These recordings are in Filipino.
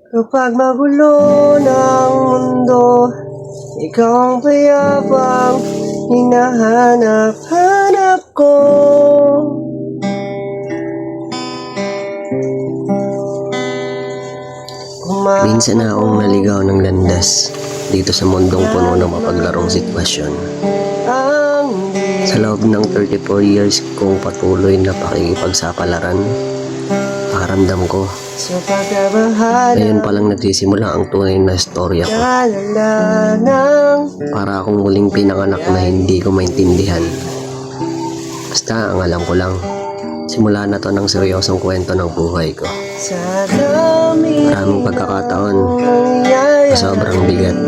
Kapag magulo ng mundo, ikaw ang payapang hinahanap-hanap ko. Minsan na akong naligaw ng landas dito sa mundong puno ng mapaglarong sitwasyon. Sa loob ng 34 years kong patuloy na pakikipagsapalaran, pakiramdam ko, ngayon palang nagsisimula ang tunay na istorya ko. Para akong muling pinanganak na hindi ko maintindihan. Basta ang alam ko lang, simula na to ng seryosong kwento ng buhay ko. Maraming pagkakataon na sobrang bigat.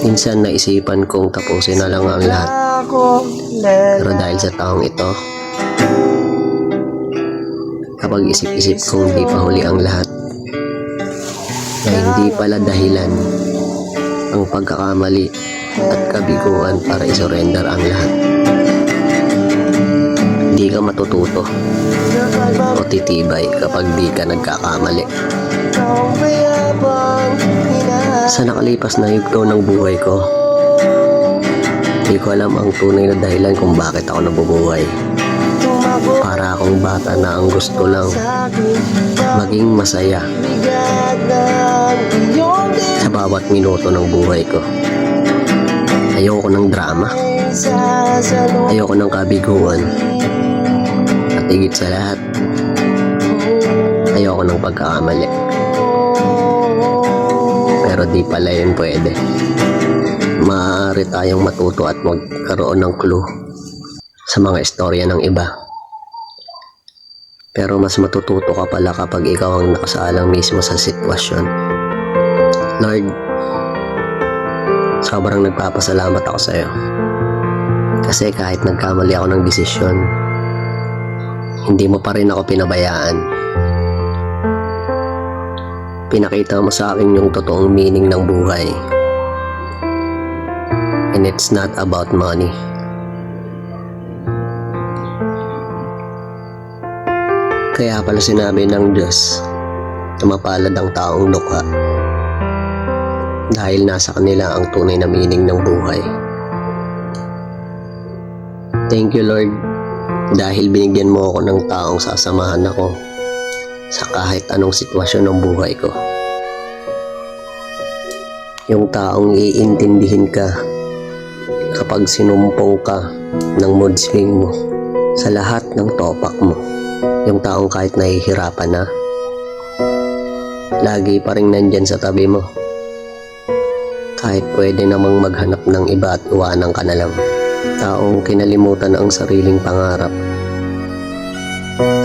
Minsan naisipan kong tapusin na lang ang lahat. Pero dahil sa taong ito, kapag isip-isip kong di pa huli ang lahat, na hindi pala dahilan ang pagkakamali at kabiguan para isurrender ang lahat. Hindi ka matututo o titibay kapag di ka nagkakamali. Sa nakalipas na yugto ng buhay ko, hindi ko alam ang tunay na dahilan kung bakit ako nabubuhay. Para akong bata na ang gusto lang maging masaya sa bawat minuto ng buhay ko. Ayoko ng drama, ayoko ng kabiguan, at higit sa lahat, ayoko ng pagkakamali. Pero di pala yun pwede. Maaari tayong matuto at magkaroon ng clue sa mga istorya ng iba. Pero mas matututo ka pala kapag ikaw ang nakasalang mismo sa sitwasyon. Lord, sobrang nagpapasalamat ako sa iyo. Kasi kahit nagkamali ako ng desisyon, hindi mo pa rin ako pinabayaan. Pinakita mo sa akin yung totoong meaning ng buhay. And it's not about money. Kaya pala sinabi ng Diyos na mapalad ang taong dukha dahil nasa kanila ang tunay na meaning ng buhay. Thank you, Lord, dahil binigyan mo ako ng taong sasamahan ako sa kahit anong sitwasyon ng buhay ko. Yung taong iintindihin ka kapag sinumpong ka ng mood swing mo sa lahat ng topak mo. Yung taong kahit nahihirapan na, lagi pa rin nandyan sa tabi mo. Kahit pwede namang maghanap ng iba at iwanan ka na lang. Taong kinalimutan ang sariling pangarap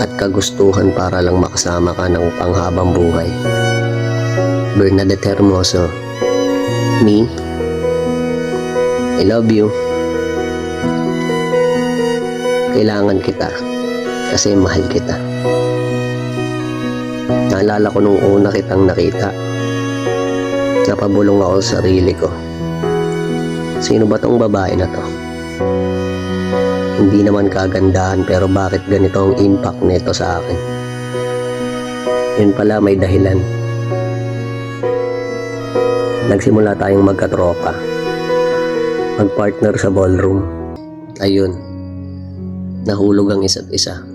at kagustuhan para lang makasama ka ng panghabang buhay. Bernadette Hermoso, me, I love you. Kailangan kita kasi mahal kita. Naalala ko nung una kitang nakita, napabulong ako sa sarili ko. Sino ba tong babae na to? Hindi naman kagandahan, pero bakit ganito ang impact nito sa akin? Yun pala, may dahilan. Nagsimula tayong magkatropa, magpartner sa ballroom. Ayun, nahulog ang isa't isa.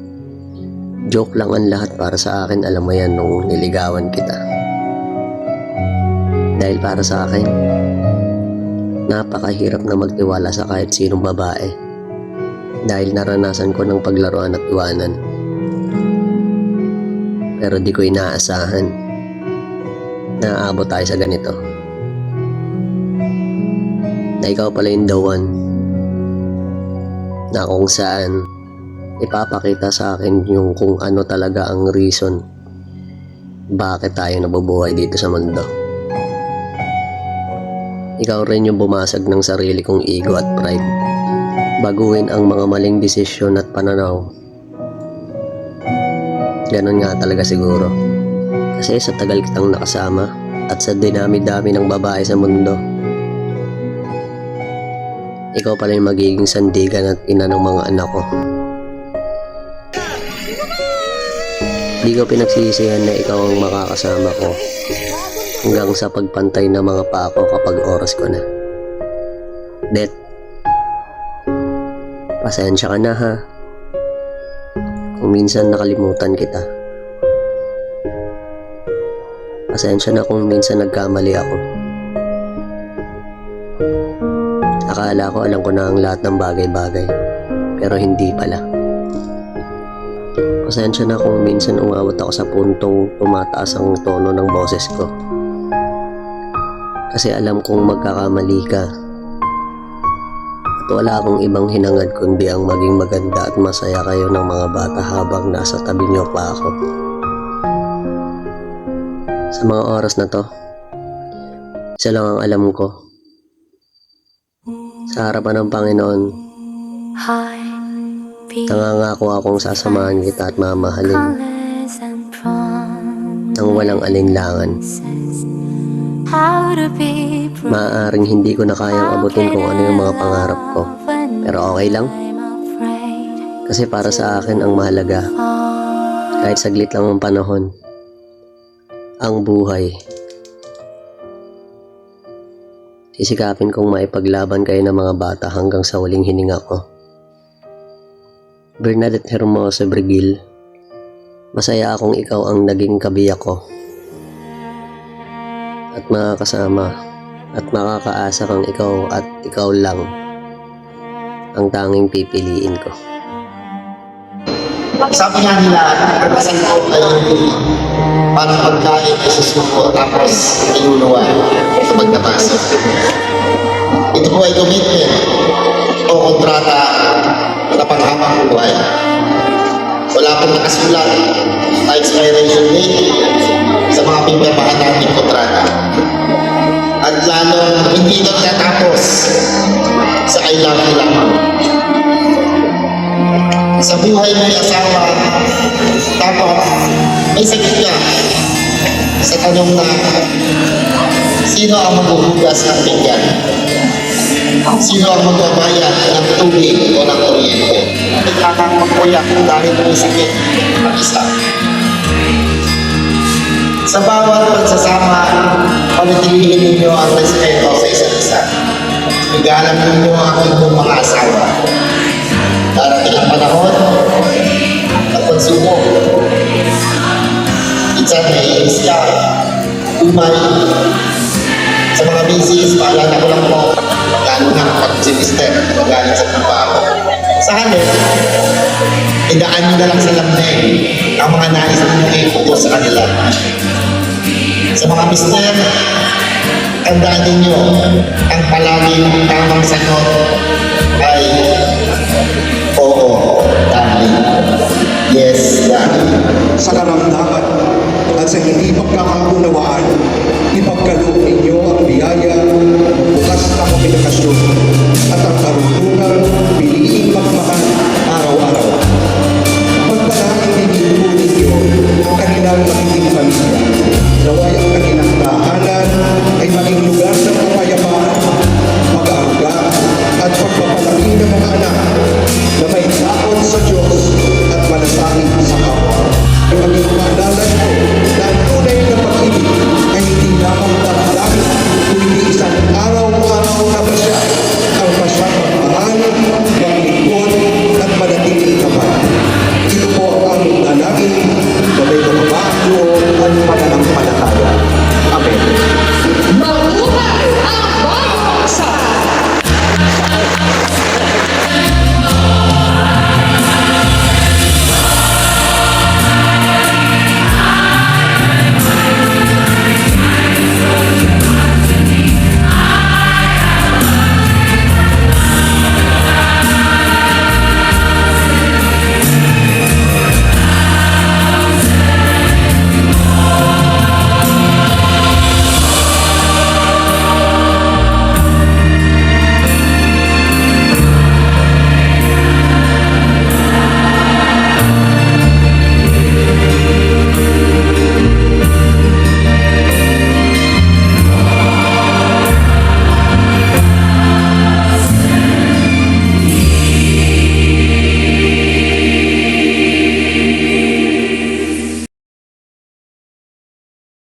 Joke lang ang lahat para sa akin, alam mo yan, nung niligawan kita. Dahil para sa akin, napakahirap na magtiwala sa kahit sinong babae. Dahil naranasan ko ng paglaruan at iwanan. Pero di ko inaasahan na aabot tayo sa ganito. Na ikaw pala yung the one na kung saan ipapakita sa akin yung kung ano talaga ang reason bakit tayo nabubuhay dito sa mundo. Ikaw rin yung bumasag ng sarili kong ego at pride. Baguhin ang mga maling desisyon at pananaw. Ganon nga talaga siguro. Kasi sa tagal kitang nakasama at sa dinami-dami ng babae sa mundo, ikaw pala yung magiging sandigan at ina ng mga anak ko. Di ko pinagsisihan na ikaw ang makakasama ko hanggang sa pagpantay ng mga pako kapag oras ko na. Det, pasensya ka na ha. Kung minsan nakalimutan kita. Pasensya na kung minsan nagkamali ako. Akala ko alam ko na ang lahat ng bagay-bagay, pero hindi pala. Pasensya na kung minsan umabot ako sa puntong tumataas ang tono ng boses ko. Kasi alam kong magkakamali ka. At wala akong ibang hinangad kundi ang maging maganda at masaya kayo ng mga bata habang nasa tabi niyo pa ako. Sa mga oras na to, isa lang ang alam ko. Sa harapan ng Panginoon, nangangako akong sasamahan kita at mamahalin nang walang alinlangan. Maaaring hindi ko na kayang abutin kung ano yung mga pangarap ko, pero okay lang. Kasi para sa akin ang mahalaga, kahit saglit lang ang panahon, ang buhay. Sisikapin kong maipaglaban kayo ng mga bata hanggang sa huling hininga ko. Bernadette Hermoso Brigil, masaya akong ikaw ang naging kabiyak ko. At makakasama at makakaasa kang ikaw at ikaw lang ang tanging pipiliin ko. Sabi nga nila, karanasan ko ay parang pagkain ay susuko tapos inuluwa sa pagkapasok. Ito po ay commitment o kontrata na panghabang buhay. Wala pong nakasulat na expiration date sa mga pinirmahan nating kontrata. At lalo hindi ito tatapos sa I love you lamang. Sa buhay may asawa, dapat may sagot ka sa tanong na sino ang maghuhugas ng pinggan? Sino ang magbabayad ng tubig o ng kuryente? Kailangan magkuyak dahil may sakit ng isa. Sa bawat pagsasama, panatilihin ninyo ang respeto sa isa't isa. Igalang ninyo ang inyong mga asawa. Darating ang panahon at pagsubok. Minsan may inis ka, umay. Sa mga misis, paalala ko lang po, lalo na pag si Mister, magaling sa trabaho. Sa halip, idaan nyo na lang sa lamneng ang mga nais ninyo i-focus sa kanila. Sa mga Mister, tandaan ninyo ang palaging tamang sagot ay oo, darling. Yes, darling. Sa karamdaman at sa hindi pagkakaunawaan, ipagkaloob ninyo ang biyaya, bukas na komunikasyon